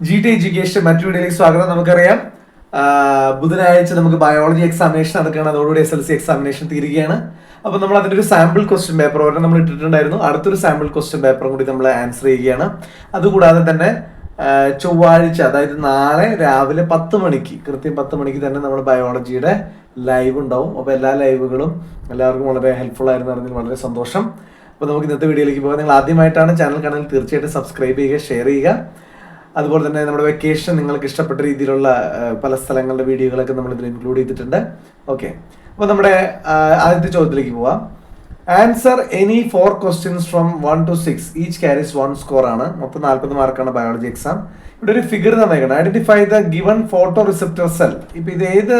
G T education മറ്റു വീഡിയോയിലേക്ക് സ്വാഗതം. നമുക്കറിയാം ബുധനാഴ്ച നമുക്ക് ബയോളജി എക്സാമിനേഷൻ നടക്കുകയാണ്. അതോടുകൂടി SLC എക്സാമിനേഷൻ തീരുകയാണ്. അപ്പൊ നമ്മൾ അതിന്റെ ഒരു സാമ്പിൾ ക്വസ്റ്റ്യൻ പേപ്പർ ഒരെണ്ണം നമ്മൾ ഇട്ടിട്ടുണ്ടായിരുന്നു. അടുത്തൊരു സാമ്പിൾ ക്വസ്റ്റ്യൻ പേപ്പറും കൂടി നമ്മൾ ആൻസർ ചെയ്യുകയാണ്. അതുകൂടാതെ തന്നെ ചൊവ്വാഴ്ച, അതായത് നാളെ രാവിലെ 10 മണിക്ക്, കൃത്യം 10 മണിക്ക് തന്നെ നമ്മൾ ബയോളജിയുടെ ലൈവ് ഉണ്ടാവും. അപ്പോൾ എല്ലാ ലൈവുകളും എല്ലാവർക്കും വളരെ ഹെൽപ്ഫുൾ ആയിരുന്നു അറിഞ്ഞാൽ വളരെ സന്തോഷം. അപ്പോൾ നമുക്ക് ഇന്നത്തെ വീഡിയോയിലേക്ക് പോകാം. നിങ്ങൾ ആദ്യമായിട്ടാണ് ചാനൽ കാണാൻ തീർച്ചയായിട്ടും സബ്സ്ക്രൈബ് ചെയ്യുക, ഷെയർ ചെയ്യുക. അതുപോലെ തന്നെ നമ്മുടെ വെക്കേഷൻ നിങ്ങൾക്ക് ഇഷ്ടപ്പെട്ട രീതിയിലുള്ള പല സ്ഥലങ്ങളുടെ വീഡിയോകളൊക്കെ നമ്മൾ ഇതിൽ ഇൻക്ലൂഡ് ചെയ്തിട്ടുണ്ട്. ഓക്കെ, അപ്പോൾ നമ്മുടെ ആദ്യത്തെ ചോദ്യത്തിലേക്ക് പോവാം. Answer any 4 questions from 1 to 6 each carries 1 score ആണ്. മൊത്തം 40 മാർക്കാണ് ബയോളജി എക്സാം. ഇവിടെ ഒരു ഫിഗർ തന്നേക്കണം. Identify the given photo receptor cell. ഇപ്പൊ ഇത് ഏത്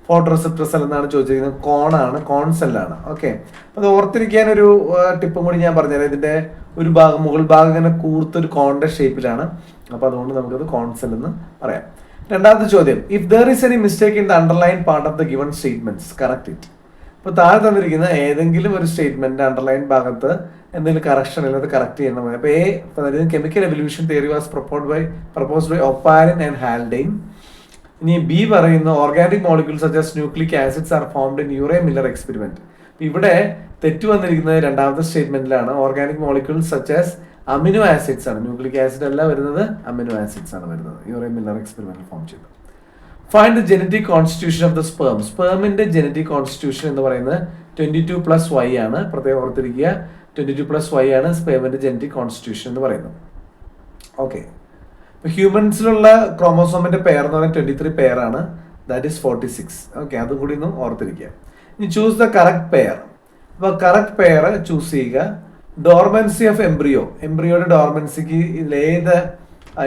ഫോട്ടോ റിസെപ്റ്റർ സെൽ എന്നാണ് ചോദിച്ചിരിക്കുന്നത്? കോണാണ്, കോൺ സെല്ലാണ്. ഓക്കെ, അത് ഓർത്തിരിക്കാൻ ഒരു ടിപ്പും കൂടി ഞാൻ പറഞ്ഞുതരാം. ഇതിന്റെ ഒരു ഭാഗം, മുകൾ ഭാഗം ഇങ്ങനെ കൂർത്തൊരു കോണിന്റെ ഷേപ്പിലാണ്. അപ്പൊ അതുകൊണ്ട് നമുക്കത് കോൺ സെൽ എന്ന് പറയാം. രണ്ടാമത്തെ ചോദ്യം, if there is any mistake in the underline part of the given statements correct it. ഇപ്പൊ താഴെ തന്നിരിക്കുന്ന ഏതെങ്കിലും ഒരു സ്റ്റേറ്റ്മെന്റ് അണ്ടർലൈൻ ഭാഗത്ത് എന്തെങ്കിലും കറക്ഷൻ ഇല്ലാതെ കറക്റ്റ് ചെയ്യണം. അപ്പൊ chemical evolution theory was proposed by Oparin and Haldane. ഇനി ബി പറയുന്നു organic molecules such as nucleic acids are formed in Urey Miller experiment. ഇവിടെ തെറ്റ് വന്നിരിക്കുന്നത് രണ്ടാമത്തെ സ്റ്റേറ്റ്മെന്റിലാണ്. Organic molecules such as amino acids ആണ്, ന്യൂക്ലിക് ആസിഡ് അല്ല വരുന്നത്, അമിനോ ആസിഡ്സ് ആണ് വരുന്നത്. യൂറേ മില്ലർ എക്സ്പെരിമെന്റ് ഫോം ചെയ്തു. Find the genetic constitution of the sperm. സ്പേമിന്റെ ജനറ്റിക് കോൺസ്റ്റിറ്റ്യൂഷൻ എന്ന് പറയുന്നത് 22+Y ആണ്. പ്രത്യേകം ഓർത്തിരിക്കുക, 22+Y ആണ് സ്പേമിന്റെ ജനറ്റിക് കോൺസ്റ്റിറ്റ്യൂഷൻ എന്ന് പറയുന്നത്. ഓക്കെ, ഹ്യൂമൻസിലുള്ള ക്രോമോസോമിന്റെ പെയർ എന്ന് പറയുന്നത് 23 പെയറാണ്. That is 46. ഓക്കെ, അതും കൂടി ഒന്ന് ഓർത്തിരിക്കുക. ഇനി ചൂസ് ദ കറക്റ്റ് പെയർ. അപ്പോൾ കറക്റ്റ് പെയർ ചൂസ് ചെയ്യുക. ഡോർമൻസി ഓഫ് എംബ്രിയോ, എംബ്രിയോയുടെ ഡോർമൻസിക്ക് ഇതിലേത്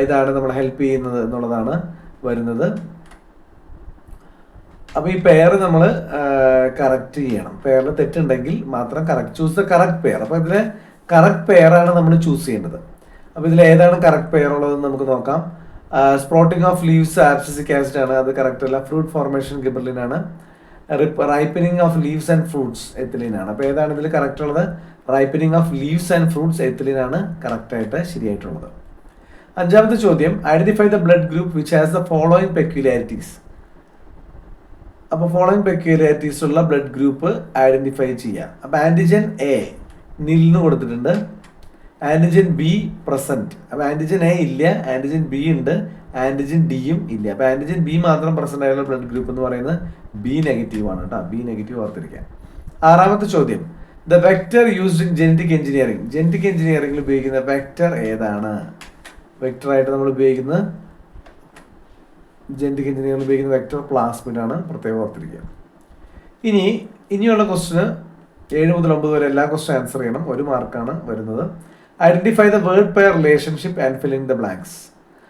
ഇതാണ് നമ്മൾ ഹെൽപ്പ് ചെയ്യുന്നത് എന്നുള്ളതാണ് വരുന്നത്. അപ്പൊ ഈ പെയർ നമ്മൾ കറക്റ്റ് ചെയ്യണം. പെയറിൽ തെറ്റുണ്ടെങ്കിൽ മാത്രം correct choose the correct pair. അപ്പൊ ഇതിലെ കറക്റ്റ് പെയർ ആണ് നമ്മൾ ചൂസ് ചെയ്യേണ്ടത്. അപ്പൊ ഇതിൽ ഏതാണ് കറക്റ്റ് പെയർ ഉള്ളതെന്ന് നമുക്ക് നോക്കാം. സ്പ്രോട്ടിംഗ് ഓഫ് ലീവ്സ് ആബ്സിസിക് ആസിഡ് ആണ്, അത് കറക്റ്റ് അല്ല. ഫ്രൂട്ട് ഫോർമേഷൻ ഗിബർലിൻ ആണ്. Ripening of leaves and fruits ethylene ആണ്. അപ്പൊ ഏതാണ് ഇതിൽ കറക്റ്റ് ഉള്ളത്? Ripening of leaves and fruits ethylene ആണ് കറക്റ്റ് ആയിട്ട് ശരിയായിട്ടുള്ളത്. അഞ്ചാമത്തെ ചോദ്യം, identify the blood group which has the following peculiarities. അപ്പൊ ഫോളോയിങ് പെക്യുലാരിറ്റീസ് ഉള്ള ബ്ലഡ് ഗ്രൂപ്പ് ഐഡന്റിഫൈ ചെയ്യാം. അപ്പൊ ആന്റിജൻ എ നിൽന്ന് കൊടുത്തിട്ടുണ്ട്, ആന്റിജൻ ബി പ്രസന്റ്. അപ്പൊ ആന്റിജൻ എ ഇല്ല, ആന്റിജൻ ബി ഉണ്ട്, ആന്റിജൻ ഡിയും ഇല്ല. അപ്പൊ ആന്റിജൻ ബി മാത്രം പ്രസന്റ് ആയുള്ള ബ്ലഡ് ഗ്രൂപ്പ് എന്ന് പറയുന്നത് ബി നെഗറ്റീവ് ആണ് കേട്ടോ. ബി നെഗറ്റീവ് ഓർത്തിരിക്കാം. ആറാമത്തെ ചോദ്യം, the vector used in genetic engineering. Genetic എഞ്ചിനീയറിംഗിൽ ഉപയോഗിക്കുന്ന വെക്ടർ ഏതാണ്? വെക്ടർ ആയിട്ട് നമ്മൾ ഉപയോഗിക്കുന്നത് ജനറ്റിക് എഞ്ചിനീയറിംഗിൽ ഉപയോഗിക്കുന്ന വെക്ടർ പ്ലാസ്മിഡ് ആണ്. പ്രത്യേകം ഓർത്തിരിക്കുക. ഇനിയുള്ള ക്വസ്റ്റിന് 7 മുതൽ 9 വരെ എല്ലാ ക്വസ്റ്റ്യൻ ആൻസർ ചെയ്യണം. 1 മാർക്കാണ് വരുന്നത്. Identify the word pair relationship and filling the blanks.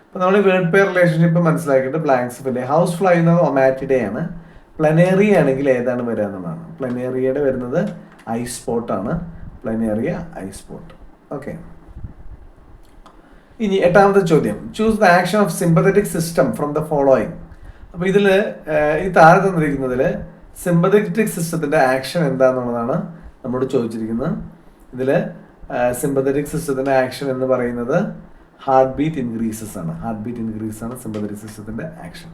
അപ്പൊ നമ്മൾ വേർഡ് പെയർ റിലേഷൻഷിപ്പ് മനസ്സിലാക്കിയിട്ട് ബ്ലാങ്ക്സ് ഫില്ല്. ഹൗസ് ഫ്ലൈ എന്നത് ഒമാറ്റിഡേ ആണ്. പ്ലനേറിയ ആണെങ്കിൽ ഏതാണ് വരിക എന്നുള്ളതാണ്. പ്ലനേറിയയുടെ വരുന്നത് ഐസ് സ്പോട്ട് ആണ്. Planaria eyes spot. ഓക്കെ, ഇനി എട്ടാമത്തെ ചോദ്യം, choose the action of sympathetic system from the following. അപ്പൊ ഇതില് ഈ താഴെ തന്നിരിക്കുന്നതിൽ സിമ്പത്തറ്റിക് സിസ്റ്റത്തിന്റെ ആക്ഷൻ എന്താന്നുള്ളതാണ് നമ്മോട് ചോദിച്ചിരിക്കുന്നത്. ഇതില് സിമ്പത്തറ്റിക് സിസ്റ്റത്തിന്റെ ആക്ഷൻ എന്ന് പറയുന്നത് ഹാർട്ട് ബീറ്റ് ഇൻക്രീസസ് ആണ്. ഹാർട്ട് ബീറ്റ് ഇൻക്രീസ് ആണ് സിമ്പത്തറ്റിക് സിസ്റ്റത്തിന്റെ action.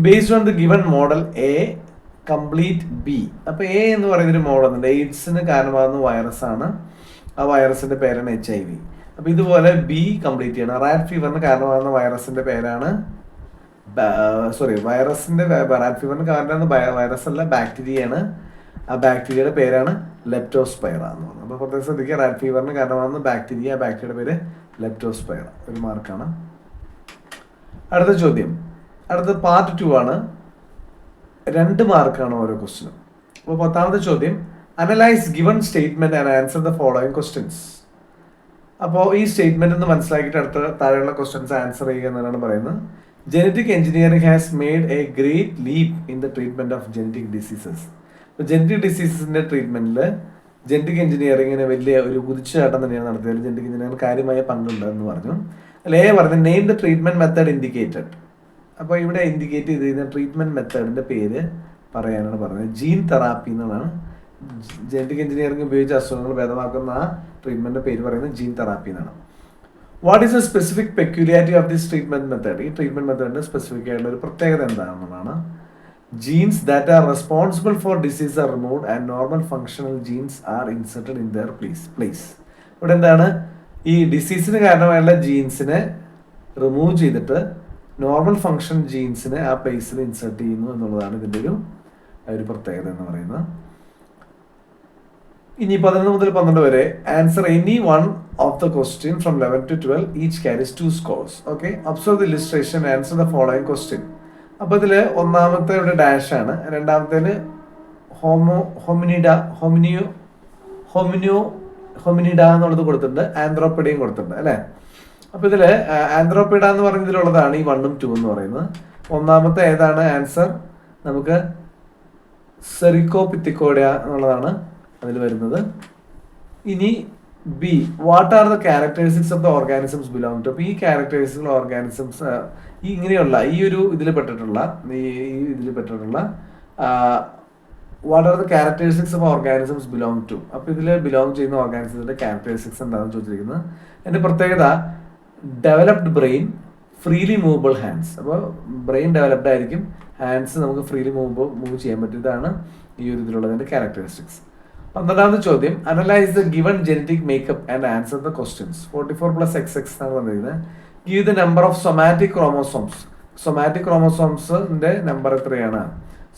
Based on the given model A complete B. അപ്പൊ എ എന്ന് പറയുന്ന ഒരു മോഡൽ ഉണ്ട്. എയ്ഡ്സിന് കാരണമാകുന്ന വൈറസ് ആണ്. ആ വൈറസിന്റെ പേരാണ് HIV. അപ്പൊ ഇതുപോലെ ബി കംപ്ലീറ്റ് ചെയ്യണം. റാറ്റ് ഫീവറിന് കാരണമാകുന്ന വൈറസിന്റെ പേരാണ് റാറ്റ് ഫീവറിന് കാരണം വൈറസ് അല്ല, ബാക്ടീരിയയാണ്. ആ ബാക്ടീരിയയുടെ പേരാണ് ലെപ്റ്റോസ്പൈറ എന്ന് പറയുന്നത്. അപ്പൊ പ്രത്യേകം ശ്രദ്ധിക്കുക, റാറ്റ് ഫീവറിന് കാരണമാകുന്ന ബാക്ടീരിയ, ബാക്ടീരിയയുടെ പേര് ലെപ്റ്റോസ്പൈറ. 1 മാർക്കാണ്. അടുത്ത ചോദ്യം, അടുത്ത പാർട്ട് 2 ആണ്. 2 മാർക്കാണ് ഓരോ ക്വസ്റ്റിനും. അപ്പോൾ 10ാമത്തെ ചോദ്യം, analyse given statement and answer the following questions. അപ്പോൾ ഈ സ്റ്റേറ്റ്മെന്റ് ഒന്ന് മനസ്സിലാക്കിയിട്ട് അടുത്ത താഴെയുള്ള ക്വസ്റ്റ്യൻസ് ആൻസർ ചെയ്യുക എന്നാണ് പറയുന്നത്. Genetic engineering has made A great leap in the treatment of genetic diseases. അപ്പോൾ ജനറ്റിക് ഡിസീസസിന്റെ ട്രീറ്റ്മെന്റിൽ ജനറ്റിക് എഞ്ചിനീയറിംഗിന് വലിയ ഒരു കുതിച്ചുചാട്ടം തന്നെയാണ് നടത്തിയത്. ജനറ്റിക് എഞ്ചിനീയറിംഗ് കാര്യമായ പങ്കുണ്ട് എന്ന് പറഞ്ഞു. അല്ലേ പറഞ്ഞത് name the treatment method indicated. അപ്പോൾ ഇവിടെ ഇൻഡിക്കേറ്റ് ചെയ്തിരുന്ന ട്രീറ്റ്മെന്റ് മെത്തേഡിന്റെ പേര് പറയാനാണ് പറഞ്ഞത്. ജീൻ തെറാപ്പി എന്നുള്ളതാണ്. ജനറ്റിക് എഞ്ചിനീയറിംഗ് ഉപയോഗിച്ച് അസുഖങ്ങൾ ഭേദമാക്കുന്ന ആ ട്രീറ്റ്മെന്റിന്റെ പേര് പറയുന്നത് ജീൻ തെറാപ്പി എന്നാണ്. What is a specific peculiarity of this treatment method? ഈ ട്രീറ്റ്മെന്റ് മെത്തേഡിന്റെ സ്പെസിഫിക് ആയിട്ടുള്ള ഒരു പ്രത്യേകത എന്താണെന്നാണ്. Genes that are responsible for disease are removed and normal functional genes are inserted in their place. ഇവിടെ എന്താണ്, ഈ ഡിസീസിന് കാരണമായുള്ള ജീൻസിനെ റിമൂവ് ചെയ്തിട്ട് നോർമൽ ഫങ്ഷൻ ജീൻസിനെ ആ പ്ലേസിൽ ഇൻസെർട്ട് ചെയ്യുന്നു എന്നുള്ളതാണ് ഇതിൻ്റെ ഒരു പ്രത്യേകത എന്ന് പറയുന്നത്. ഇനി 11 മുതൽ 12 വരെ answer any one of the question from 11 to 12 each carries 2 scores. Okay, observe the illustration, answer the following question. അപ്പോൾ ഇതിൽ ഒന്നാമത്തെ ഇവിടെ ഡാഷ് ആണ്, രണ്ടാമത്തേല് ഹോമിനിഡ എന്നുള്ളത് കൊടുത്തിട്ടുണ്ട്, ആന്ത്രോപ്പിഡയും കൊടുത്തിട്ടുണ്ട് അല്ലേ. അപ്പോൾ ഇതിൽ ആന്ത്രോപ്പിഡ എന്ന് പറയുന്ന ഇതിലുള്ളതാണ് ഈ 1 ഉം 2 എന്ന് പറയുന്നത്. ഒന്നാമത്തെ ഏതാണ് ആൻസർ? നമുക്ക് സെറിക്കോപിത്തിക്കോഡിയ എന്നുള്ളതാണ് അതിൽ വരുന്നത്. ഇനി B, what are the characteristics of the organisms belong to. അപ്പോൾ ഈ ക്യാരക്ടറിസ്റ്റിക്സ് ഓർഗാനിസംസ് ഈ ഇങ്ങനെയുള്ള ഈ ഒരു ഇതിൽ പെട്ടിട്ടുള്ള what are the characteristics of organisms belong to. അപ്പോൾ ഇതിൽ ബിലോങ് ചെയ്യുന്ന ഓർഗാനിസത്തിന്റെ ക്യാരക്ടറിസ്റ്റിക്സ് എന്താണെന്ന് ചോദിച്ചിരിക്കുന്നത്. എൻ്റെ പ്രത്യേകത developed brain, freely movable hands. അപ്പോൾ ബ്രെയിൻ ഡെവലപ്ഡ് ആയിരിക്കും, ഹാൻഡ്സ് നമുക്ക് ഫ്രീലി മൂവ് ചെയ്യാൻ പറ്റും. ഇതാണ് ഈ ഒരു ഇതിലുള്ളതിന്റെ ക്യാരക്ടറിസ്റ്റിക്സ്. 12ാമത്തെ ചോദ്യം, analyse the given genetic makeup and answer the questions. 44 + XX എന്നാണ് പറഞ്ഞിരിക്കുന്നത്. Give the number of somatic chromosomes. Somatic ക്രോമോസോംസിന്റെ നമ്പർ എത്രയാണ്?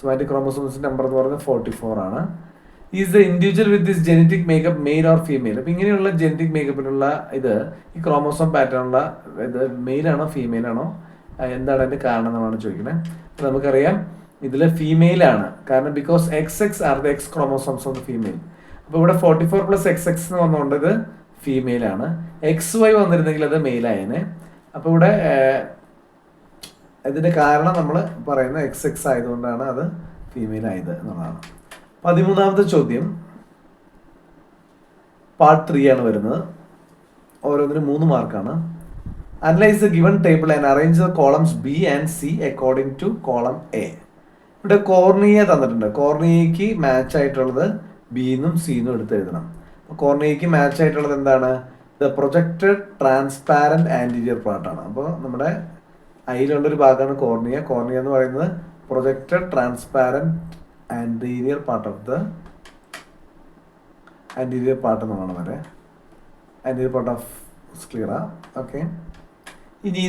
സൊമാറ്റിക് ക്രോമോസോംസിന്റെ നമ്പർ എന്ന് പറയുന്നത് 44 ആണ്. Is the individual with this genetic makeup male or female. അപ്പൊ ഇങ്ങനെയുള്ള ജെനറ്റിക് മേക്കപ്പിനുള്ള ഈ ക്രോമോസോം പാറ്റേണുള്ള ഇത് മെയിൽ ആണോ ഫീമെയിൽ ആണോ, എന്താണ് അതിന്റെ കാരണം എന്നാണ് ചോദിക്കുന്നത്. അപ്പൊ നമുക്കറിയാം ഇതിൽ ഫീമെയിൽ ആണ്, കാരണം because XX are the X chromosomes of the female. അപ്പൊ ഇവിടെ 44 + XX എന്ന് വന്നുകൊണ്ട് ഇത് ഫീമെയിൽ ആണ്. XY വന്നിരുന്നെങ്കിൽ അത് മെയിൽ ആയേനെ. അപ്പൊ ഇവിടെ ഇതിന്റെ കാരണം നമ്മൾ പറയുന്ന XX ആയതുകൊണ്ടാണ് അത് ഫീമെയിൽ ആയത് എന്നുള്ളതാണ്. 13ാമത്തെ ചോദ്യം പാർട്ട് 3 ആണ് വരുന്നത്. ഓരോന്നിനും 3 മാർക്കാണ്. Analyse the given table and arrange the columns B and C according to column A. ഇവിടെ കോർണിയ തന്നിട്ടുണ്ട്. കോർണിയയ്ക്ക് മാച്ച് ആയിട്ടുള്ളത് ബിന്നും സിന്നും എടുത്ത് എഴുതണം. കോർണിയയ്ക്ക് മാച്ച് ആയിട്ടുള്ളത് എന്താണ്? ദ പ്രൊജക്റ്റഡ് ട്രാൻസ്പാരന്റ് ആന്റീരിയർ പാർട്ടാണ്. അപ്പോൾ നമ്മുടെ അതിലുള്ളൊരു ഭാഗമാണ് കോർണിയ. കോർണിയ എന്ന് പറയുന്നത് projected transparent anterior part of the anterior part എന്നാണ് വരെ anterior part of sclera. Okay, ഇനി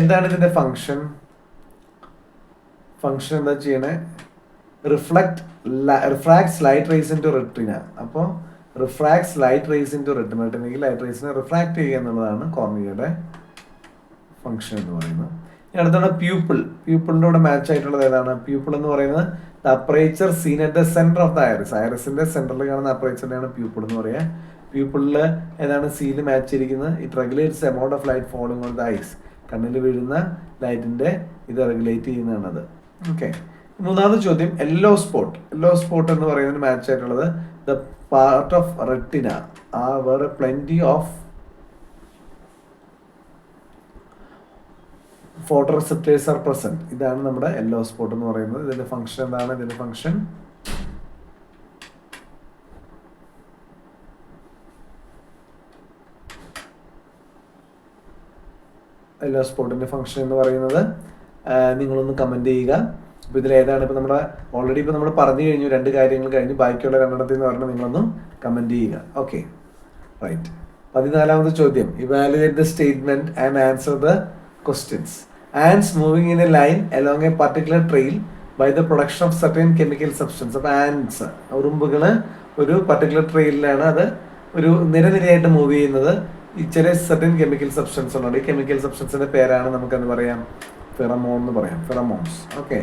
എന്താണ് ഇതിന്റെ ഫങ്ഷൻ എന്താ ചെയ്യണേ? Refracts light rays into retina. അപ്പോൾ refracts light rays into റെറ്റിനയ്ക്ക് ലൈറ്റ് റേസിനെ റിഫ്രാക്ട് ചെയ്യുക എന്നുള്ളതാണ് കോർണിയയുടെ ഫങ്ഷൻ എന്ന് പറയുന്നത്. അടുത്താണ് പ്യൂപ്പിളിന്റെ കൂടെ മാച്ച് ആയിട്ടുള്ളത് ഏതാണ്? പ്യൂപ്പിൾ എന്ന് പറയുന്നത് the aperture seen at the centre of the iris. ഐറിസിന്റെ സെന്ററിൽ കാണുന്ന അപ്പറേച്ചറിനെയാണ് പ്യൂപ്പിൾ എന്ന് പറയുക. പ്യൂപ്പിളിൽ ഏതാണ് സീല് മാച്ച് ചെയ്തിരിക്കുന്നത്? It regulates amount of light falling on the eyes. കണ്ണിൽ വീഴുന്ന ലൈറ്റിന്റെ ഇത് റെഗുലേറ്റ് ചെയ്യുന്നതാണ് അത്. ഓക്കെ, 3ാമത്തെ ചോദ്യം, യെല്ലോ സ്പോട്ട് എന്ന് പറയുന്നതിന് മാച്ച് ആയിട്ടുള്ളത് the part of retina where plenty of photoreceptors are present. ഇതാണ് നമ്മുടെ യെല്ലോ സ്പോട്ട് എന്ന് പറയുന്നത്. ഇതിന്റെ ഫംഗ്ഷൻ എന്താണ്? ഇതിന്റെ ഫംഗ്ഷൻ യെല്ലോ സ്പോട്ടിന്റെ ഫംഗ്ഷൻ എന്ന് പറയുന്നത് നിങ്ങളൊന്ന് കമന്റ് ചെയ്യുക. അപ്പോൾ ഇതിൽ ഏതാണ്? ഇപ്പോൾ നമ്മുടെ ഓൾറെഡി ഇപ്പോൾ നമ്മൾ പറഞ്ഞു കഴിഞ്ഞു, 2 കാര്യങ്ങൾ കഴിഞ്ഞു, ബാക്കിയുള്ള 2 എന്ന് പറഞ്ഞാൽ നിങ്ങളൊന്ന് കമന്റ് ചെയ്യുക. Okay, right. 14ാമത്തെ ചോദ്യം, evaluate the statement and answer the questions. Ants moving in a line along a particular trail by the production of certain chemical substance. അപ്പോൾ ആൻസ് ഉറുമ്പുകൾ ഒരു പർട്ടിക്കുലർ ട്രെയിലാണ് അത് ഒരു നിരനിരയായിട്ട് മൂവ് ചെയ്യുന്നത്. ഈ ചെറിയ സർട്ടൻ കെമിക്കൽ സബ്സ്റ്റൻസ് ഉണ്ട്. ഈ കെമിക്കൽ സബ്സ്റ്റൻസിന്റെ പേരാണ് നമുക്കെന്ന് പറയാം ഫെറമോൺ എന്ന് പറയാം, ഫെറമോൺസ്. Okay,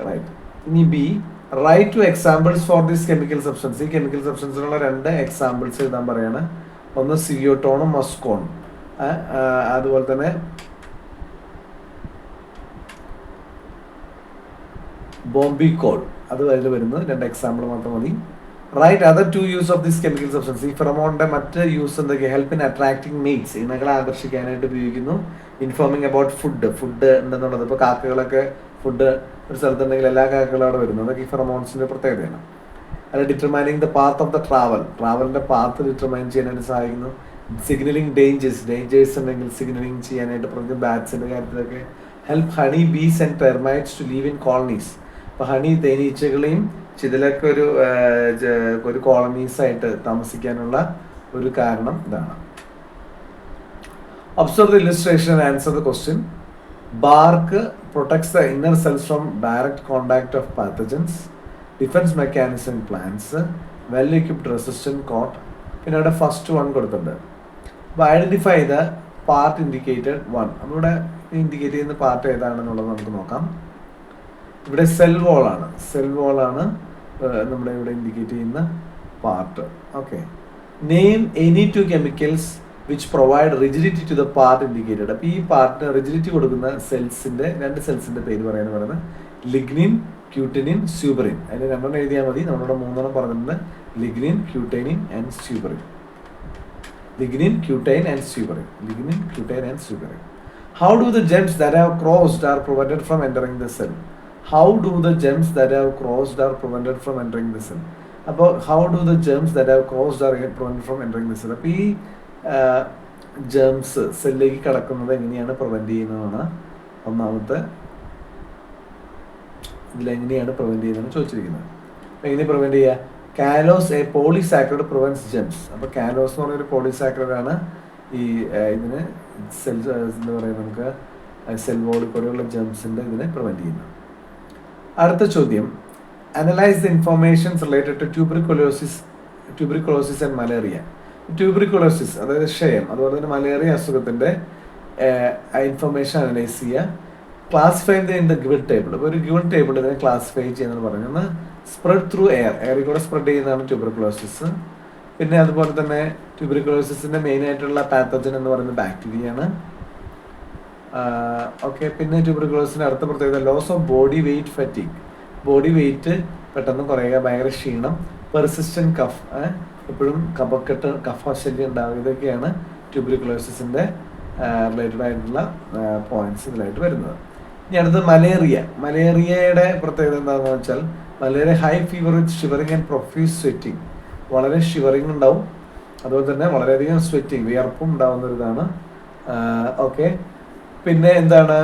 right. ഇനി B, write 2 examples for this chemical substance. ഈ കെമിക്കൽ സബ്സ്റ്റൻസിനുള്ള 2 എക്സാമ്പിൾസ് എഴുതാൻ പറയാണ്. ഒന്ന് സിയോട്ടോണും മസ്കോണും. അതുപോലെ തന്നെ ബോംബിക്കോൾ, അത് അതിൽ വരുന്നത് 2 എക്സാമ്പിൾ മാത്രം മതി. Right other 2 use of this chemical substance. ഈ ഫെറമോണിന്റെ മറ്റ് യൂസ് എന്തൊക്കെയാണ്? ഹെൽപ്പ് ഇൻ അട്രാക്ടിങ് മെയ്റ്റ്സ്, ഇണകളെ ആകർഷിക്കാനായിട്ട് ഉപയോഗിക്കുന്നു. ഇൻഫോമിങ് അബൌട്ട് ഫുഡ് ഉണ്ടെന്നുള്ളത്. ഇപ്പോൾ കാക്കകളൊക്കെ ഫുഡ് ഒരു സ്ഥലത്തുണ്ടെങ്കിൽ എല്ലാ കാക്കകളും അവിടെ വരുന്നത്. അതൊക്കെ ഈ ഫെറമോൺസിന്റെ പ്രത്യേകതയാണ്. അത് determining the path of the ട്രാവലിന്റെ പാത്ത് ഡിറ്റർമൈൻ ചെയ്യാനായിട്ട് സഹായിക്കുന്നു. സിഗ്നലിംഗ് ഡേഞ്ചേഴ്സ് ഉണ്ടെങ്കിൽ സിഗ്നലിംഗ് ചെയ്യാനായിട്ട് പ്രത്യേകം ബാറ്റ്സിൻ്റെ കാര്യത്തിലൊക്കെ help honey bees and termites to live in colonies. അപ്പോൾ ഹണി തേനീച്ചകളെയും ചിതലൊക്കെ ഒരു കോളനീസായിട്ട് താമസിക്കാനുള്ള ഒരു കാരണം ഇതാണ്. Observe the illustration and answer the question. Bark protects the inner cells from direct contact of pathogens. Defence mechanism plants. Well equipped resistant coat. പിന്നെ അവിടെ ഫസ്റ്റ് വൺ കൊടുത്തിട്ടുണ്ട്. അപ്പോൾ ഐഡൻറ്റിഫൈ ദ പാർട്ട് ഇൻഡിക്കേറ്റഡ് 1. അപ്പോൾ ഇവിടെ ഇൻഡിക്കേറ്റ് ചെയ്യുന്ന part ഏതാണെന്നുള്ളത് നമുക്ക് നോക്കാം. ഇവിടെ സെൽ വോളാണ് നമ്മുടെ ഇവിടെ ഇൻഡിക്കേറ്റ് ചെയ്യുന്ന part. Okay. Name any 2 chemicals which provide rigidity to the part indicated. അപ്പോൾ ഈ പാർട്ടിന് റിജിഡിറ്റി കൊടുക്കുന്ന രണ്ട് സെൽസിൻ്റെ പേര് പറയാന്ന് പറയുന്നത് ലിഗ്നിൻ, ക്യൂട്ടിനിൻ, സ്യൂബറിൻ. അതിന് 2 എഴുതിയാൽ മതി. നമ്മളിവിടെ 3 പറഞ്ഞിട്ടുണ്ട്. Lignin, cutin and suberin. Lignin, cutain and suberin. How do the germs that have crossed are prevented from entering the cell? അപ്പോൾ how do the germs that have crossed are prevented from entering the cell? അപ്പോൾ ഈ germs സെല്ലിലേക്ക് കടക്കുന്നത് എങ്ങനെയാണ് prevent ചെയ്യുന്നതാണ് ഒന്നാമത്തെ ഇതിലെങ്ങനെയാണ് prevent ചെയ്യുന്നതെന്ന് ചോദിച്ചിരിക്കുന്നത്. എങ്ങനെ പ്രിവെന്റ് ചെയ്യുക? കാലോസ് എ പോളിസാക്കറൈഡ് പ്രിവെൻറ്റ്സ് ജെംസ്. അപ്പോൾ കാലോസ് എന്ന് പറയുന്ന ഒരു പോളിസാക്കറൈഡ് ആണ് ഈ ഇതിന് എന്താ പറയുക നമുക്ക് സെൽ വോളിൽ കൂടെയുള്ള ജെംസിൻ്റെ ഇതിനെ പ്രിവെൻറ്റ് ചെയ്യുന്നത്. അടുത്ത ചോദ്യം, analyse the informations related to tuberculosis and malaria. Tuberculosis അതായത് ക്ഷയം, അതുപോലെ തന്നെ മലേറിയ അസുഖത്തിൻ്റെ ഇൻഫർമേഷൻ അനലൈസ് ചെയ്യുക. Classify in the given table. അപ്പോൾ ഒരു ഗിവൺ ടേബിൾ ഇതിനെ ക്ലാസിഫൈ ചെയ്യുന്നത് പറഞ്ഞു. ഒന്ന് സ്പ്രെഡ് ത്രൂ എയറിൽ കൂടെ സ്പ്രെഡ് ചെയ്യുന്നതാണ് ട്യൂബറിക്കുലോസിസ്. പിന്നെ അതുപോലെ തന്നെ ട്യൂബറിക്കുലോസിസിൻ്റെ മെയിൻ ആയിട്ടുള്ള പാത്തജൻ എന്ന് പറയുന്നത് ബാക്ടീരിയ ആണ്. ഓക്കെ. പിന്നെ ട്യൂബറിക്കുലോസിൻ്റെ അടുത്ത പ്രത്യേകത loss of body weight fatigue. Body weight പെട്ടെന്ന് കുറയുക, ഭയങ്കര ക്ഷീണം, പെർസിസ്റ്റന്റ് കഫ്, എപ്പോഴും കഫശല്യം ഉണ്ടാവുക. ഇതൊക്കെയാണ് ട്യൂബറിക്കുലോസിസിൻ്റെ റിലേറ്റഡ് ആയിട്ടുള്ള പോയിന്റ്സ് ഇതിലായിട്ട് വരുന്നത്. ഇനി അടുത്തത് മലേറിയയുടെ പ്രത്യേകത എന്താണെന്ന് വെച്ചാൽ malaria high fever with shivering and profuse sweating. വളരെ ഷിവറിങ് ഉണ്ടാവും, അതുപോലെ തന്നെ വളരെയധികം സ്വെറ്റിംഗ്, വിയർപ്പും ഉണ്ടാവുന്ന ഒരു ഇതാണ്. ഓക്കെ. പിന്നെ എന്താണ്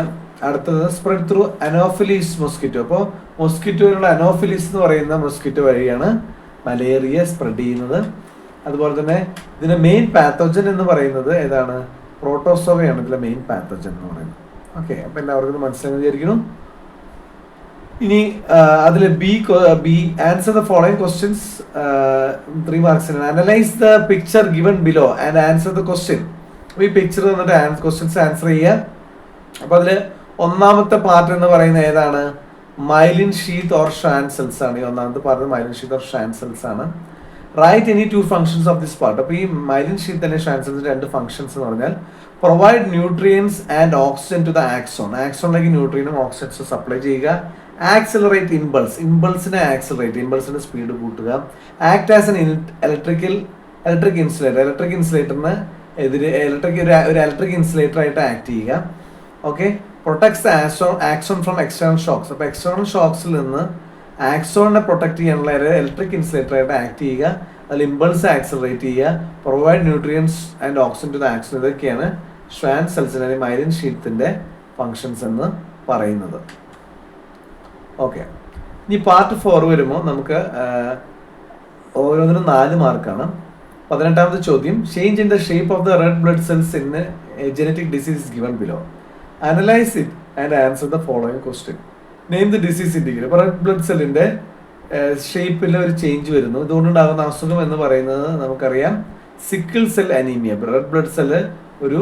അടുത്തത്? Spread through Anopheles mosquito. അപ്പോൾ മൊസ്കിറ്റോയിലുള്ള അനോഫിലിസ് എന്ന് പറയുന്ന മൊസ്കിറ്റോ വഴിയാണ് മലേറിയ സ്പ്രെഡ് ചെയ്യുന്നത്. അതുപോലെ തന്നെ ഇതിന്റെ മെയിൻ പാത്തോജൻ എന്ന് പറയുന്നത് ഏതാണ്? പ്രോട്ടോസോവയാണ് ഇതിലെ മെയിൻ പാത്തോജൻ എന്ന് പറയുന്നത്. ഓക്കെ. അപ്പോൾ എല്ലാവർക്കും ഇത് മനസ്സിലായി വിചാരിക്കുന്നു. ഇനി അതിൽ B answer the following questions 3 മാർക്സിന്. Analyse the picture given below and answer the question. അപ്പോൾ ഈ പിക്ചർ തന്നിട്ട് ക്വസ്റ്റ്യൻസ് ആൻസർ ചെയ്യുക. അപ്പോൾ അതിൽ ഒന്നാമത്തെ പാർട്ട് എന്ന് പറയുന്നത് ഏതാണ്? Myelin sheath or Schwann cells ആണ്. ഈ ഒന്നാമത്തെ part myelin sheath or Schwann cells ആണ്. Write any 2 functions of this part. അപ്പോൾ ഈ മൈലിൻ ഷീത്ത് തന്നെ ഷ്വാൻ സെൽസിന്റെ 2 ഫംഗ്ഷൻസ് എന്ന് പറഞ്ഞാൽ provide nutrients and oxygen to the axon. ആക്സോണിലേക്ക് ന്യൂട്രിയനും ഓക്സിജൻസും സപ്ലൈ ചെയ്യുക. ആക്സിലറേറ്റ് ഇമ്പൾസിനെ ആക്സിലറേറ്റ്, ഇമ്പൾസിന്റെ സ്പീഡ് കൂട്ടുക. ആക്ട് ആസ് എൻ ഇലക്ട്രിക് ഇൻസുലേറ്ററിന് എതിരെ ഒരു ഇലക്ട്രിക് ഇൻസുലേറ്റർ ആയിട്ട് ആക്ട് ചെയ്യുക. Okay. Protects axon from external shocks. അപ്പോൾ എക്സ്റ്റേണൽ ഷോക്സിൽ നിന്ന് ആക്സോണിനെ പ്രൊട്ടക്ട് ചെയ്യാനുള്ള ഇലക്ട്രിക് ഇൻസുലേറ്റർ ആയിട്ട് ആക്ട് ചെയ്യുക. അതിൽ ഇമ്പൾസ് ആക്സിലറേറ്റ് ചെയ്യുക. Provide nutrients and oxygen to the axon. ഇതൊക്കെയാണ് ഷ്വാൻ സെൽസിന്റെ അല്ലെങ്കിൽ മൈലിൻ ഷീത്തിന്റെ ഫങ്ഷൻസ് എന്ന് പറയുന്നത്. ഓക്കെ. ഇനി പാർട്ട് 4 വരുമ്പോൾ നമുക്ക് ഓരോന്നിനും 4 മാർക്കാണ്. 18ാമത്തെ ചോദ്യം, change in the shape of the red blood cells in genetic disease given below. Analyse it and answer the following question. Name the disease indicator. അപ്പോൾ റെഡ് ബ്ലഡ് സെല്ലിന്റെ ഷേപ്പിൽ ഒരു ചേഞ്ച് വരുന്നു. ഇതുകൊണ്ടുണ്ടാകുന്ന അസുഖം എന്ന് പറയുന്നത് നമുക്കറിയാം sickle cell anaemia. Red blood cell ഒരു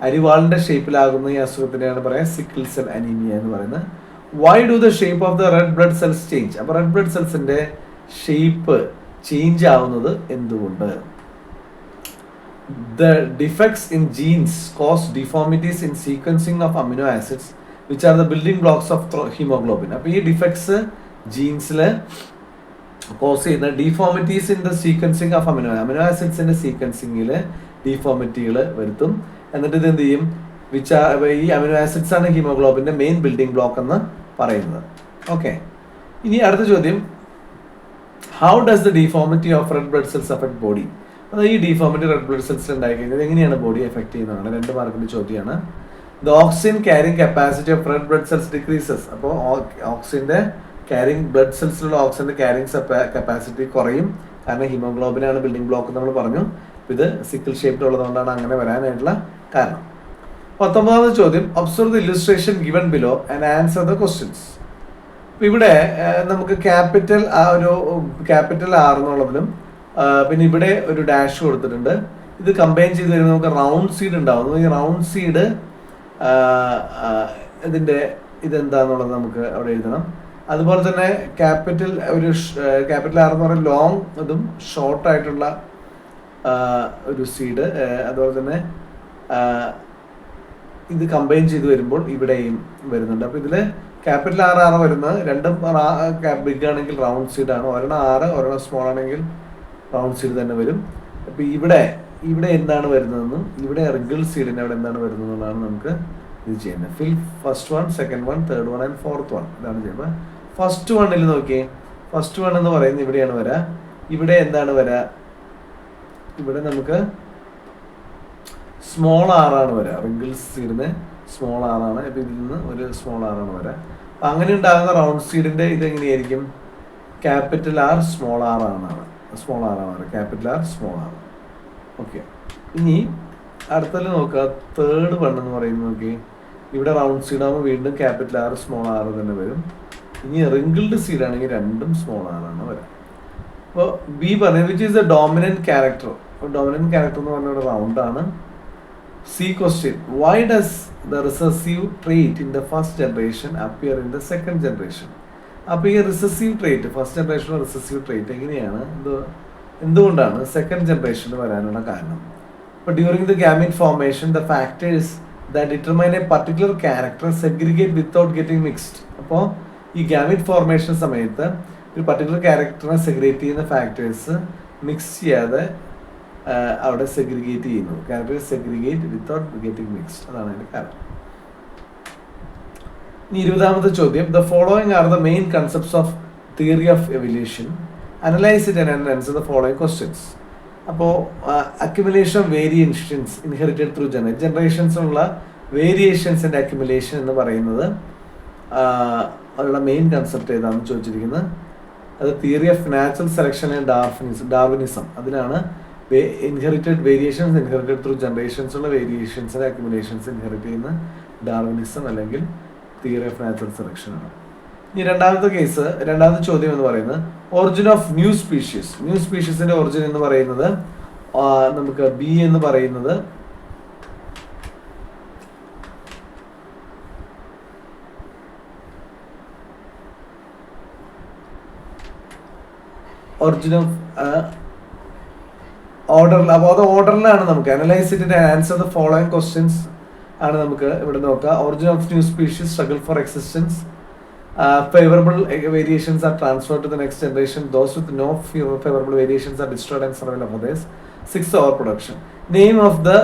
അരിവാളിന്റെ ഷേപ്പിലാകുന്ന ഈ അസുഖത്തിനെയാണ് പറയാം സിക്കിൾ സെൽ അനീമിയ എന്ന് പറയുന്നത്. Why do the shape of the red blood cells change? അപ്പോൾ റെഡ് ബ്ലഡ് സെൽസിന്റെ ഷേപ്പ് ചേഞ്ച് ആവുന്നത് എന്തുകൊണ്ട്? The defects in genes cause deformities in sequencing of amino acids which are the building blocks of hemoglobin. അപ്പോൾ ഈ defects ജീൻസിൽ cause ചെയ്യുന്ന deformities in the sequencing of amino ആസിഡ്സിന്റെ സീക്വൻസിങ്ങിൽ ഡിഫോമിറ്റികൾ വരുത്തും. എന്നിട്ട് ഇത് എന്ത് ചെയ്യും? ഈ അമിനോ ആസിഡ്സ് ആണ് ഹീമോഗ്ലോബിന്റെ മെയിൻ ബിൽഡിംഗ് ബ്ലോക്ക് എന്ന് പറയുന്നത്. ഓക്കെ. ഇനി അടുത്ത ചോദ്യം, how does the deformity of red blood cells affect body? അത് ഈ ഡീഫോമിറ്റി റെഡ് ബ്ലഡ് സെൽസ് ഉണ്ടായി കഴിഞ്ഞാൽ എങ്ങനെയാണ് ബോഡി എഫക്ട് ചെയ്യുന്നതാണ് 2 മാർക്കിന്റെ ചോദ്യമാണ്. The oxygen carrying capacity of red blood cells decreases. അപ്പോൾ ഓക്സിജന്റെ ക്യാരിങ് ബ്ലഡ് സെൽസിലുള്ള ഓക്സിജന്റെ ക്യാരിങ് കപ്പാസിറ്റി കുറയും. കാരണം ഹീമോഗ്ലോബിൻ ആണ് ബിൽഡിംഗ് ബ്ലോക്ക് നമ്മൾ പറഞ്ഞു. ഇത് സിക്കിൾ ഷേപ്ഡ് ഉള്ളതുകൊണ്ടാണ് അങ്ങനെ വരാനായിട്ടുള്ള കാരണം. 19ാമത് ചോദ്യം, observe the illustration given below and answer the questions. ഇവിടെ നമുക്ക് ക്യാപിറ്റൽ R എന്നുള്ളതിലും പിന്നെ ഇവിടെ ഒരു ഡാഷ് കൊടുത്തിട്ടുണ്ട്. ഇത് കമ്പൈൻ ചെയ്ത് വരുമ്പോൾ നമുക്ക് റൗണ്ട് സീഡ് ഉണ്ടാവും. ഈ റൗണ്ട് സീഡ് ഇതിന്റെ ഇതെന്താന്നുള്ളത് നമുക്ക് അവിടെ എഴുതണം. അതുപോലെ തന്നെ ക്യാപിറ്റൽ R എന്ന് പറയുന്നത് ലോങ് അതും ഷോർട്ട് ആയിട്ടുള്ള ഒരു സീഡ്. അതുപോലെ തന്നെ ഇത് കമ്പൈൻ ചെയ്ത് വരുമ്പോൾ ഇവിടെയും വരുന്നുണ്ട്. അപ്പൊ ഇതില് ക്യാപിറ്റൽ R വരുന്നത് രണ്ടും ബിഗ് ആണെങ്കിൽ റൗണ്ട് സീഡ് ആണ്. ഒരെണ്ണം R ഒരെണ്ണം സ്മോൾ ആണെങ്കിൽ റൗണ്ട് സീഡ് തന്നെ വരും. അപ്പൊ ഇവിടെ എന്താണ് വരുന്നതെന്നും ഇവിടെ റിഗിൾ സീഡിന് അവിടെ എന്താണ് വരുന്നതെന്നുള്ളതാണ് നമുക്ക് ഇത് ചെയ്യുന്നത്. Fill first one, second one, third one and fourth one. ഇതാണ് ചെയ്യുമ്പോൾ ഫസ്റ്റ് വണ്ണിൽ നോക്കിയേ. ഫസ്റ്റ് വൺ എന്ന് പറയുന്നത് ഇവിടെയാണ് വരാ. ഇവിടെ എന്താണ് വരാ? ഇവിടെ നമുക്ക് സ്മോൾ R ആണ് വരാ. റിഗിൾ സീഡിന് സ്മോൾ R ആണ്. അപ്പൊ ഇതിൽ നിന്ന് ഒരു സ്മോൾ R ആണ് വരാ. അപ്പൊ അങ്ങനെ ഉണ്ടാകുന്ന റൗണ്ട് സീഡിന്റെ ഇത് എങ്ങനെയായിരിക്കും? ക്യാപിറ്റൽ R സ്മോൾ R ആണ്. സ്മോൾ R ആണ്. Capital R small R. Okay. ഇനി അടുത്തത് നോക്കുക. തേർഡ് വൺ എന്ന് പറയുന്നത് നോക്കി. ഇവിടെ റൗണ്ട് സീഡ് ആകുമ്പോൾ വീണ്ടും ക്യാപിറ്റൽ R സ്മോൾ R തന്നെ വരും. ഇനി റിങ്കിൾഡ് സീഡ് ആണെങ്കിൽ രണ്ടും സ്മോൾ R ആണ് വരാം. അപ്പോൾ ബി പറഞ്ഞത് which is the dominant character. Dominant character എന്ന് പറഞ്ഞാൽ റൗണ്ട് ആണ്. C question, why does the recessive trait in the first generation appear in the second generation? അപ്പൊ ഈ റിസസീവ് ട്രേറ്റ്, ഫസ്റ്റ് ജനറേഷനിലെ റിസസീവ് ട്രേറ്റ് എങ്ങനെയാണ്, എന്തുകൊണ്ടാണ് സെക്കൻഡ് ജനറേഷനിൽ വരാനുള്ള കാരണം? അപ്പോൾ during the gamete formation the factors that determine a particular character segregate without getting mixed. അപ്പോൾ ഈ ഗാമീറ്റ് ഫോർമേഷൻ സമയത്ത് ഒരു പർട്ടിക്കുലർ ക്യാരക്ടറിനെ സെഗ്രിഗേറ്റ് ചെയ്യുന്ന ഫാക്ടേഴ്സ് മിക്സ് ചെയ്യാതെ അവിടെ സെഗ്രിഗേറ്റ് ചെയ്യുന്നു. Character segregate without getting mixed. അതാണ് അതിന്റെ കാരണം. ഇനി 20ാമത്തെ ചോദ്യം, the following are the main concepts of theory of evolution. Analyse it and answer the following questions. അപ്പോൾ accumulation of variations inherited through generations ഉള്ള വേരിയേഷൻസിന്റെ അക്യുമുലേഷൻ എന്ന് പറയുന്നത് അതിലുള്ള മെയിൻ കൺസെപ്റ്റ് ഏതാണെന്ന് ചോദിച്ചിരിക്കുന്നത്. അത് theory of natural selection and Darwinism. അതിലാണ് inherited variations inherited through generations ഉള്ള വേരിയേഷൻസിന്റെ അക്യുമുലേഷൻസ് ഇൻഹെറിറ്റ് ചെയ്യുന്ന ഡാർവിനിസം അല്ലെങ്കിൽ തിയറി ഓഫ് നാച്ചുറൽ സെലക്ഷൻ ആണ്. ഇനി രണ്ടാമത്തെ ചോദ്യം എന്ന് പറയുന്നത് origin of new species. New സ്പീഷീസിന്റെ ഒറിജിൻ എന്ന് പറയുന്നത് നമുക്ക് ബി എന്ന് പറയുന്നത് ഒറിജിൻ ഓഫ് ഓർഡറിൽ. അപ്പോൾ അത് ഓർഡറിലാണ് നമുക്ക് analyse it answer the following questions ആണ് നമുക്ക് ഇവിടെ നോക്കാം. Origin of new species, struggle for existence, favorable variations are transferred to the next generation, those with no favorable variations are destroyed and survival of others. 6th, overproduction. Name of the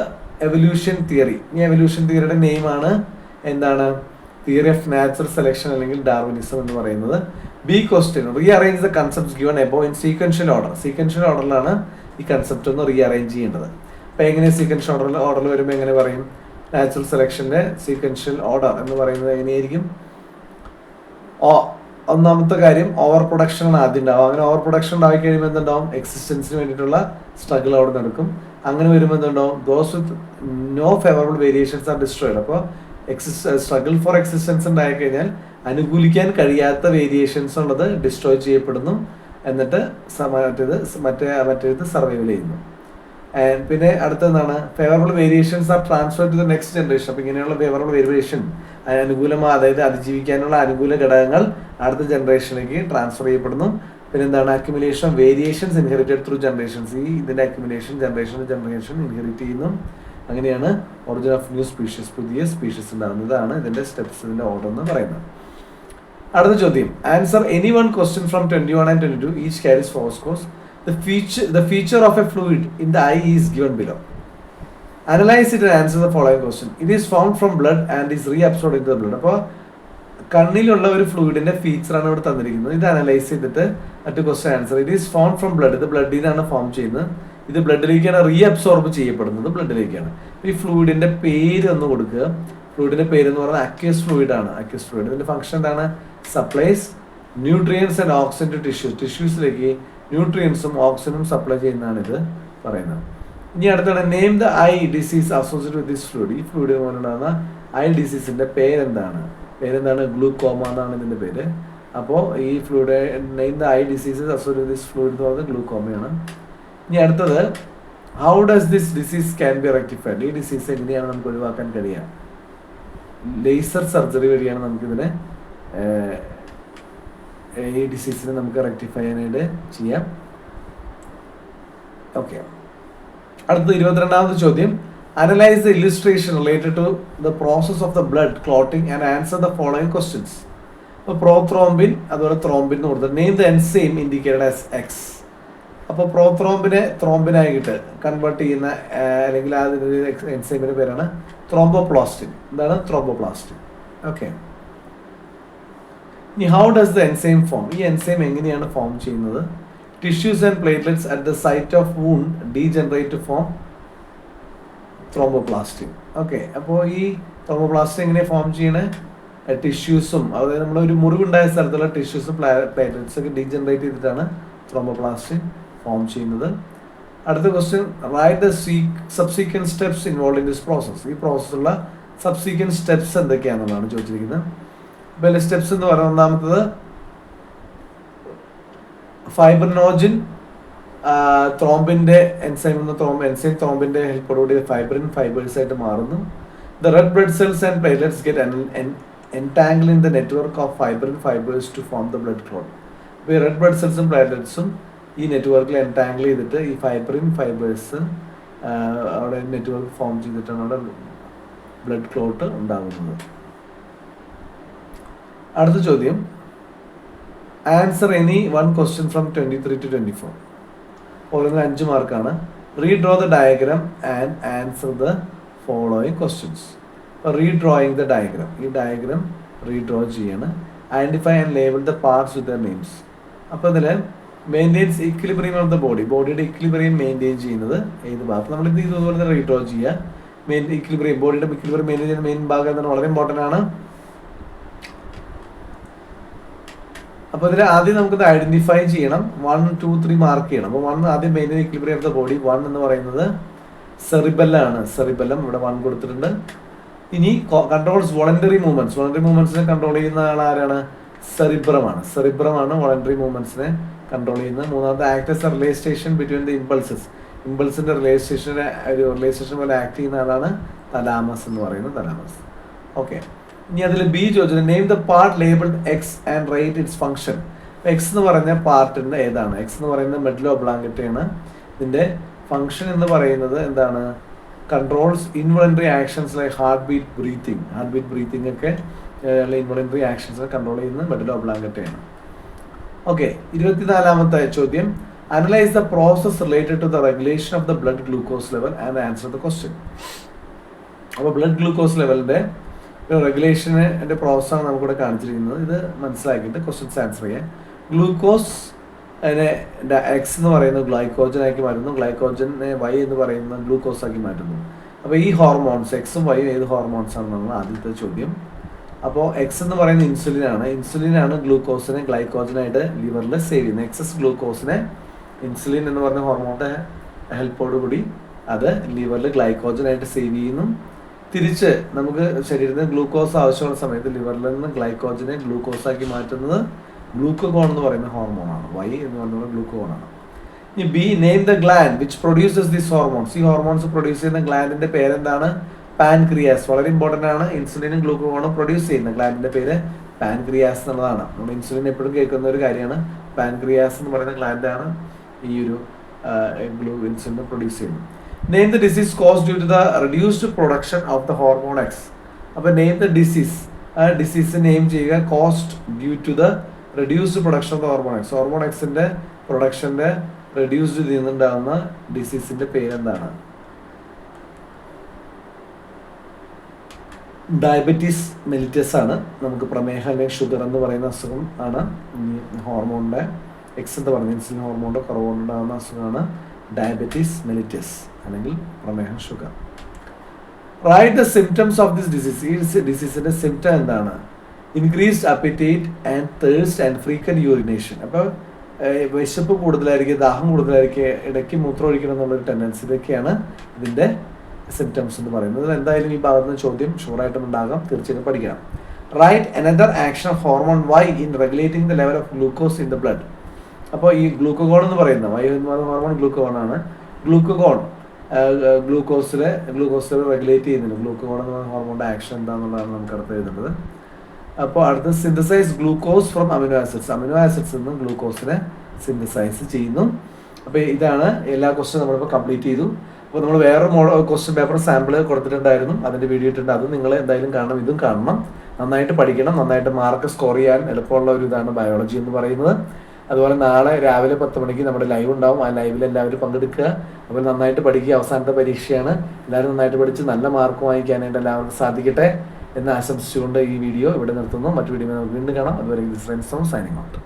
evolution theory. ഈ evolution തിയറിയുടെ name ആണ് എന്താണ്? Theory of natural selection അല്ലെങ്കിൽ Darwinism എന്ന് പറയുന്നത്. B question, rearrange the concepts given above in sequential order. Sequential ഓർഡറിലാണ് ഈ concept ഒന്ന് റീഅറേഞ്ച് ചെയ്യേണ്ടത്. അപ്പൊ എങ്ങനെ സീക്വൻഷ്യൽ ഓർഡറിൽ വരുമ്പോൾ എങ്ങനെ പറയും? നാച്ചുറൽ സെലക്ഷന്റെ സീക്വൻഷ്യൽ ഓർഡർ എന്ന് പറയുന്നത് എങ്ങനെയായിരിക്കും? ഒന്നാമത്തെ കാര്യം ഓവർ പ്രൊഡക്ഷൻ ആണ് ആദ്യം ഉണ്ടാവും. അങ്ങനെ ഓവർ പ്രൊഡക്ഷൻ ഉണ്ടായി കഴിയുമ്പോൾ എന്തുണ്ടാവും? എക്സിസ്റ്റൻസിന് വേണ്ടിയിട്ടുള്ള സ്ട്രഗിൾ അവിടെ നടക്കും. അങ്ങനെ വരുമ്പോൾ എന്തുണ്ടാവും? Those with no favourable variations are destroyed. അപ്പോൾ സ്ട്രഗിൾ ഫോർ എക്സിസ്റ്റൻസ് ഉണ്ടായി കഴിഞ്ഞാൽ അനുകൂലിക്കാൻ കഴിയാത്ത വേരിയേഷൻസ് ഉള്ളത് ഡിസ്ട്രോയ് ചെയ്യപ്പെടുന്നു. എന്നിട്ട് മറ്റേത് സർവൈവൽ ചെയ്യുന്നു. പിന്നെ അടുത്തെന്താണ്? Favourable variations are transfer to the next generation. അപ്പൊ ഇങ്ങനെയുള്ള ഫേവറബിൾ വേരിയേഷൻ അനുകൂലമായ, അതായത് അതിജീവിക്കാനുള്ള അനുകൂല ഘടകങ്ങൾ അടുത്ത ജനറേഷനിലേക്ക് ട്രാൻസ്ഫർ ചെയ്യപ്പെടുന്നു. പിന്നെ എന്താണ്? Accumulation variations inherited through generations. ഇതിന്റെ അക്യുമുലേഷൻ ജനറേഷൻ ഇൻഹെറിറ്റ് ചെയ്യുന്നു. അങ്ങനെയാണ് ഒറിജിൻ ഓഫ് ന്യൂ സ്പീഷീസ്, പുതിയ സ്പീഷീസ് ഉണ്ടാകുന്നത്. ഇതാണ് ഇതിന്റെ സ്റ്റെപ്സ്, ഇതിന്റെ ഓർഡർ എന്ന് പറയുന്നത്. അടുത്ത ചോദ്യം, answer any one question from 21 and 22. Each carries 4 scores. The feature of a fluid in the eye is given below. Analyze it and answer the following question. It is formed from blood and is reabsorbed into the blood. അപ്പോൾ കണ്ണിലുള്ള ഒരു ഫ്ലൂയിഡിന്റെ ഫീച്ചറാണ് ഇവിടെ തന്നിരിക്കുന്നത്. ഇത് analyse ചെയ്തിട്ട് മറ്റു question answer. It is form from blood. ഇത് ബ്ലഡിൽ നിന്നാണ് ഫോം ചെയ്യുന്നത്. ഇത് ബ്ലഡിലേക്കാണ് റീഅബ്സോർബ് ചെയ്യപ്പെടുന്നത്, ബ്ലഡിലേക്കാണ്. ഈ ഫ്ലൂയിഡിന്റെ പേര് ഒന്ന് കൊടുക്കുക. ഫ്ലൂയിഡിന്റെ പേര് എന്ന് പറയുന്നത് അക്വസ് ഫ്ലൂയിഡ് ആണ്. അക്വസ് ഫ്ലൂയിഡ് ഇതിന്റെ ഫംഗ്ഷൻ എന്താണ്? Supplies nutrients and oxygen to ടിഷ്യൂസിലേക്ക് ന്യൂട്രിയൻസും ഓക്സിജനും സപ്ലൈ ചെയ്യുന്നതാണ് ഇത് പറയുന്നത്. ഇനി അടുത്താണ് name the eye disease associated with this fluid. ഈ ഫ്ലൂയിഡ് കൊണ്ടുണ്ടാകുന്ന ഐ ഡിസീസിന്റെ പേരെന്താണ്? ഗ്ലൂക്കോമ എന്നാണ് ഇതിന്റെ പേര്. അപ്പോൾ ഈ fluid name the eye diseases associated with this fluid എന്ന് പറയുന്നത് ഗ്ലൂക്കോമയാണ്. ഇനി അടുത്തത് how does this disease can be rectified. ഈ ഡിസീസ് എങ്ങനെയാണ് നമുക്ക് ഒഴിവാക്കാൻ കഴിയുക? ലേസർ സർജറി വഴിയാണ് നമുക്കിതിനെ ഈ ഡിസീസിനെ നമുക്ക് റെക്ടിഫൈ ചെയ്യാനായിട്ട് ചെയ്യാം. ഓക്കെ, അടുത്ത 22ാമത്തെ ചോദ്യം. Analyse the illustration related to the process of the blood clotting and answer the following questions. അപ്പോൾ പ്രോത്രോംബിൻ അതുപോലെ ത്രോംബിൻ എന്ന് കൊടുത്തത്. Name the enzyme indicated as X. അപ്പോൾ പ്രോത്രോംബിനെ ത്രോംബിനായിട്ട് കൺവേർട്ട് ചെയ്യുന്ന അല്ലെങ്കിൽ അതിൻ്റെ എൻസൈമിൻ്റെ പേരാണ് ത്രോംബോപ്ലാസ്റ്റിൻ. എന്താണ് ത്രോംബോപ്ലാസ്റ്റിൻ? ഓക്കെ, ഇനി how does the enzyme form. ഈ എൻസൈം എങ്ങനെയാണ് ഫോം ചെയ്യുന്നത്? Tissues and platelets at the site of wound degenerate to form thromboplastin. Okay, അപ്പോൾ ഈ ത്രോംബോപ്ലാസ്റ്റിൻ എങ്ങനെയാണ് ഫോം ചെയ്യണേ? ടിഷ്യൂസും അതായത് നമ്മളൊരു മുറിവുണ്ടായ സ്ഥലത്തുള്ള ടിഷ്യൂസും പ്ലേറ്റ്ലെറ്റ്സ് ഒക്കെ ഡീജനറേറ്റ് ചെയ്തിട്ടാണ് ത്രോംബോപ്ലാസ്റ്റിൻ ഫോം ചെയ്യുന്നത്. അടുത്ത question, write the subsequent steps involve in this process. ഈ പ്രോസസ്സുള്ള സബ്സീക്വന്റ് സ്റ്റെപ്സ് എന്തൊക്കെയാണെന്നാണ് ചോദിച്ചിരിക്കുന്നത്. അപ്പോൾ സ്റ്റെപ്സ് എന്ന് പറയുന്നത് ഒന്നാമത്തത് ഫൈബ്രിനോജിൻ ത്രോംബിന്റെ എൻസൈം ത്രോംബിന്റെ ഹെൽപ്പോടുകൂടി ഫൈബ്രിൻ ഫൈബേഴ്സ് ആയിട്ട് മാറുന്നു. The red blood cells and platelets get entangled in the network of fibrin fibers to form the blood clot. അപ്പോൾ ഈ റെഡ് ബ്ലഡ് സെൽസും പ്ലേറ്റ്ലെറ്റ്സും ഈ നെറ്റ്വർക്കിൽ എൻടാങ്കിൾ ചെയ്തിട്ട് ഈ ഫൈബ്രിൻ ഫൈബേഴ്സ് അവിടെ നെറ്റ്വർക്ക് ഫോം ചെയ്തിട്ടാണ് അവിടെ ബ്ലഡ് ക്ലോട്ട് ഉണ്ടാകുന്നത്. അടുത്ത ചോദ്യം, answer any one question from 23 to 24. ഓരോന്നും 5 മാർക്കാണ്. Redraw the diagram and answer the following questions. Redrawing the diagram, ഈ ഡയഗ്രാം റീഡ്രോ ചെയ്യാണ്. Identify and label the parts with the names. അപ്പോൾ ഇതിൽ maintains equilibrium of the body, ബോഡിയുടെ equilibrium maintain ചെയ്യുന്നത് ഏത് ഭാഗത്ത്? നമ്മളിത് ഇതുപോലെ തന്നെ റീഡ്രോ ചെയ്യുക. ബോഡിയുടെ ഇക്വിലിബ്രിയം മെയിൻറ്റെയിൻ ചെയ്യുന്ന മെയിൻ ഭാഗം എന്താണ്? വളരെ ഇമ്പോർട്ടൻ്റ് ആണ്. അപ്പോൾ ഇതിൽ ആദ്യം നമുക്കിത് ഐഡന്റിഫൈ ചെയ്യണം. 1, 2, 3 മാർക്ക് ചെയ്യണം. അപ്പോൾ 1 ആദ്യം maintain equilibrium of the body. 1 എന്ന് പറയുന്നത് സെറിബെല്ലാണ്. സെറിബെല്ലം ഇവിടെ 1 കൊടുത്തിട്ടുണ്ട്. ഇനി കൺട്രോൾസ് വോളണ്ടറി മൂവ്മെന്റ്സിനെ കൺട്രോൾ ചെയ്യുന്ന ആളാരാണ്? സെറിബ്രമാണ് വോളണ്ടറി മൂവ്മെന്റ്സിനെ കൺട്രോൾ ചെയ്യുന്നത്. മൂന്നാമത്തെ actors relay station between the ഇമ്പൾസിന്റെ റിലേ സ്റ്റേഷൻ പോലെ ആക്ട് ചെയ്യുന്ന ആളാണ് തലാമസ് എന്ന് പറയുന്നത്. തലാമസ്. ഓക്കെ, ഇനി അതിൽ ബി ചോദിച്ചത് name the part labelled X and rate it's function. X എന്ന് പറയുന്ന പാർട്ടിന്റെ ഏതാണ്? എക്സ് എന്ന് പറയുന്നത് മെഡുല ഒബ്ലാങ്കറ്റ ആണ്. ഇതിന്റെ ഫംഗ്ഷൻ എന്ന് പറയുന്നത് എന്താണ്? Controls involuntary actions like heart beat breathing ഒക്കെ ഇൻവോളണ്ടറി ആക്ഷൻസിനെ കൺട്രോൾ ചെയ്യുന്നത് മെഡുല ഒബ്ലാങ്കറ്റ ആണ്. ഓക്കെ, 24ാമത്തെ ചോദ്യം, analyse the process related to the regulation of the blood glucose level and answer the question. അപ്പോൾ ബ്ലഡ് ഗ്ലൂക്കോസ് ലെവലിന്റെ റെഗുലേഷൻ്റെ പ്രോസസ്സാണ് നമുക്കിവിടെ കാണിച്ചിരിക്കുന്നത്. ഇത് മനസ്സിലാക്കിയിട്ട് ക്വസ്റ്റ്യൻസ് ആൻസർ ചെയ്യാം. ഗ്ലൂക്കോസ് അതിനെ എക്സ് എന്ന് പറയുന്നത് ഗ്ലൈക്കോജൻ ആക്കി മാറ്റുന്നു. ഗ്ലൈക്കോജനെ വൈ എന്ന് പറയുന്നത് ഗ്ലൂക്കോസ് ആക്കി മാറ്റുന്നു. അപ്പോൾ ഈ ഹോർമോൺസ് എക്സും വൈയും ഏത് ഹോർമോൺസ് ആണെന്നാണ് ആദ്യത്തെ ചോദ്യം. അപ്പോൾ എക്സ് എന്ന് പറയുന്നത് ഇൻസുലിനാണ് ഗ്ലൂക്കോസിനെ ഗ്ലൈക്കോജനായിട്ട് ലിവറിൽ സേവ് ചെയ്യുന്നത്. എക്സസ് ഗ്ലൂക്കോസിനെ ഇൻസുലിൻ എന്ന് പറയുന്ന ഹോർമോണിന്റെ ഹെൽപ്പോടുകൂടി അത് ലിവറിൽ ഗ്ലൈക്കോജനായിട്ട് സേവ് ചെയ്യുന്നു. തിരിച്ച് നമുക്ക് ശരീരത്തിന് ഗ്ലൂക്കോസ് ആവശ്യമുള്ള സമയത്ത് ലിവറിൽ നിന്ന് ഗ്ലൈക്കോജനെ ഗ്ലൂക്കോസ് ആക്കി മാറ്റുന്നത് ഗ്ലൂക്കോഗോൺ എന്ന് പറയുന്ന ഹോർമോണാണ്. വൈ എന്ന് പറയുന്നത് ഗ്ലൂക്കോഗോണാണ്. ഇനി B, name the gland which produces this hormones. ഈ ഹോർമോൺസ് പ്രൊഡ്യൂസ് ചെയ്യുന്ന ഗ്ലാൻഡിന്റെ പേരെന്താണ്? പാൻക്രിയാസ്. വളരെ ഇമ്പോർട്ടൻ്റ് ആണ്. ഇൻസുലിനും ഗ്ലൂക്കോഗോണും പ്രൊഡ്യൂസ് ചെയ്യുന്ന ഗ്ലാൻഡിന്റെ പേര് പാൻക്രിയാസ് എന്നുള്ളതാണ്. നമ്മൾ ഇൻസുലിൻ എപ്പോഴും കേൾക്കുന്ന ഒരു കാര്യമാണ്. പാൻക്രിയാസ് എന്ന് പറയുന്ന ഗ്ലാൻഡാണ് ഈ ഒരു ഇൻസുലിൻ പ്രൊഡ്യൂസ് ചെയ്യുന്നത്. Name the disease caused due to the reduced production of the hormone X. അപ്പോൾ നെയിം ദ ഡിസീസ്, ആ ഡിസീസ് നെയിം ചെയ്യുക. Caused due to the reduced production of the hormone X. Hormone എക്സിന്റെ പ്രൊഡക്ഷന്റെ reduced ചെയ്യുന്നുണ്ടാകുന്ന ഡിസീസിന്റെ പേരെന്താണ്? Diabetes mellitus ആണ്. നമുക്ക് പ്രമേഹം അല്ലെങ്കിൽ ഷുഗർ എന്ന് പറയുന്ന അസുഖം ആണ്. ഹോർമോണിന്റെ എക്സ് എന്ന് പറഞ്ഞ ഇൻസുലിൻ ഹോർമോണിന്റെ കുറവുണ്ടാകുന്ന അസുഖമാണ് ഡയബറ്റീസ് മെലിറ്റസ് അല്ലെങ്കിൽ പ്രമേഹം, sugar. Write the symptoms of this disease. ഈ ഡിസീസിന്റെ സിംറ്റം എന്താണ്? Increased appetite and thirst and frequent urination. അപ്പോൾ വിശപ്പ് കൂടുതലായിരിക്കും, ദാഹം കൂടുതലായിരിക്കും, ഇടയ്ക്ക് മൂത്രം ഒഴിക്കണം എന്നുള്ളൊരു ടെൻഡൻസി, ഇതൊക്കെയാണ് ഇതിൻ്റെ സിംറ്റംസ് എന്ന് പറയുന്നത്. എന്തായാലും ഈ ഭാഗത്ത് നിന്ന് ചോദ്യം ഷുവറായിട്ടും ഉണ്ടാകാം, തീർച്ചയായിട്ടും പഠിക്കണം. Right another action hormone Y in regulating the level of glucose in the blood. അപ്പോൾ ഈ ഗ്ലൂക്കോഗോൺ എന്ന് പറയുന്ന വൈ എന്ന് പറയുന്ന ഹോർമോൺ ഗ്ലൂക്കോഗോൺ ആണ്. ഗ്ലൂക്കോഗോൺ ഗ്ലൂക്കോസിലെ റെഗുലേറ്റ് ചെയ്യുന്നുണ്ട്. ഗ്ലൂക്കോഗോൺ എന്ന് പറയുന്ന ഹോർമോണിൻ്റെ ആക്ഷൻ എന്താണെന്നുള്ളതാണ് നമുക്ക് അടുത്ത് എഴുതേണ്ടത്. അപ്പോൾ അടുത്ത synthesise glucose from amino acids. Amino acids നിന്നും ഗ്ലൂക്കോസിനെ സിന്തസൈസ് ചെയ്യുന്നു. അപ്പോൾ ഇതാണ് എല്ലാ ക്വസ്റ്റ്യൻ നമ്മളിപ്പോൾ കംപ്ലീറ്റ് ചെയ്തു. അപ്പോൾ നമ്മൾ വേറെ ക്വസ്റ്റ്യൻ പേപ്പർ സാമ്പിൾ കൊടുത്തിട്ടുണ്ടായിരുന്നു, അതിൻ്റെ വീഡിയോ ഇട്ടുണ്ട്. അത് നിങ്ങൾ എന്തായാലും കാണണം, ഇതും കാണണം. നന്നായിട്ട് പഠിക്കണം, നന്നായിട്ട് മാർക്ക് സ്കോർ ചെയ്യാൻ എളുപ്പമുള്ള ഒരു ഇതാണ് ബയോളജി എന്ന് പറയുന്നത്. അതുപോലെ നാളെ രാവിലെ 10 മണിക്ക് നമ്മുടെ ലൈവ് ഉണ്ടാവും. ആ ലൈവിൽ എല്ലാവരും പങ്കെടുക്കുക. അപ്പോൾ നന്നായിട്ട് പഠിക്കുക. അവസാനത്തെ പരീക്ഷയാണ്. എല്ലാവരും നന്നായിട്ട് പഠിച്ച് നല്ല മാർക്ക് വാങ്ങിക്കാനായിട്ട് എല്ലാവർക്കും സാധിക്കട്ടെ എന്ന് ആശംസിച്ചുകൊണ്ട് ഈ വീഡിയോ ഇവിടെ നിർത്തുന്നു. മറ്റു വീഡിയോ നമുക്ക് വീണ്ടും കാണാം. അതുവരെ ഫ്രണ്ട്സ് സൈനിങ് ഔട്ട്.